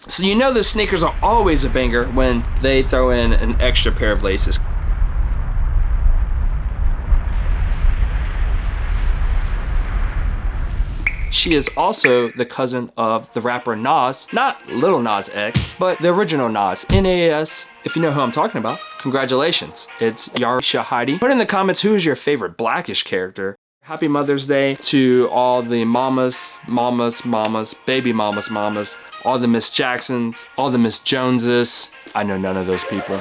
So you know the sneakers are always a banger when they throw in an extra pair of laces. She is also the cousin of the rapper Nas, not Lil Nas X, but the original Nas, N-A-S. If you know who I'm talking about, congratulations. It's Yara Shahidi. Put in the comments who is your favorite Blackish character. Happy Mother's Day to all the mamas, baby mamas, all the Miss Jacksons, all the Miss Joneses. I know none of those people.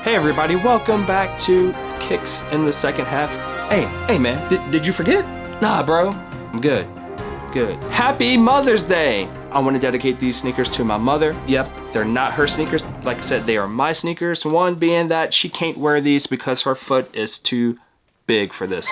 Hey everybody, welcome back to Kicks in the Second Half. Hey man, did you forget? Nah bro, I'm good. Happy Mother's Day! I want to dedicate these sneakers to my mother. Yep, they're not her sneakers. Like I said, they are my sneakers. One being that she can't wear these because her foot is too big for this.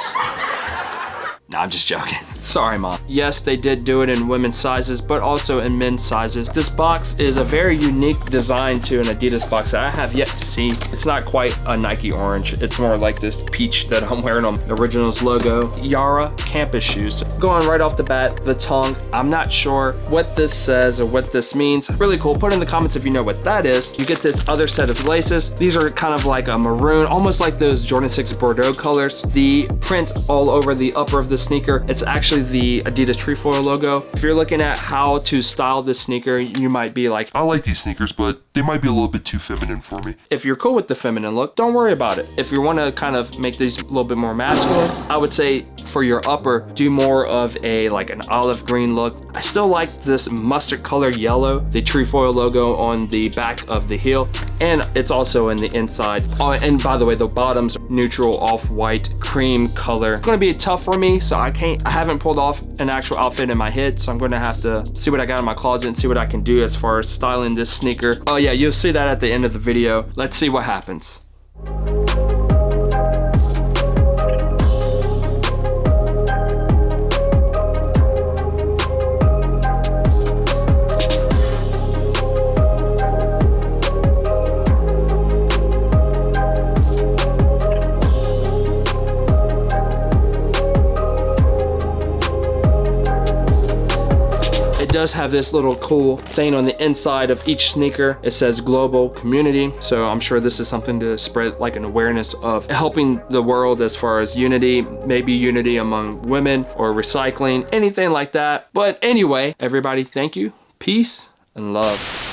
Nah, I'm just joking. Sorry, Mom. Yes, they did do it in women's sizes, but also in men's sizes. This box is a very unique design to an Adidas box that I have yet to see. It's not quite a Nike orange. It's more like this peach that I'm wearing on the Originals logo. Yara Campus shoes. Going right off the bat, the tongue. I'm not sure what this says or what this means. Really cool. Put in the comments if you know what that is. You get this other set of laces. These are kind of like a maroon, almost like those Jordan 6 Bordeaux colors. The print all over the upper of the sneaker, it's actually the Adidas trefoil logo. If you're looking at how to style this sneaker, you might be like, I like these sneakers, but they might be a little bit too feminine for me. If you're cool with the feminine look, don't worry about it. If you want to kind of make these a little bit more masculine, I would say for your upper, do more of like an olive green look. I still like this mustard color yellow, the trefoil logo on the back of the heel, and it's also in the inside. Oh, and by the way, the bottom's neutral off-white cream color. It's gonna be tough for me, so I haven't pulled off an actual outfit in my head, so I'm gonna have to see what I got in my closet and see what I can do as far as styling this sneaker. Oh yeah, you'll see that at the end of the video. Let's see what happens. It does have this little cool thing on the inside of each sneaker. It says global community. So I'm sure this is something to spread like an awareness of helping the world as far as unity, maybe unity among women or recycling, anything like that. But anyway, everybody, thank you, peace, and love.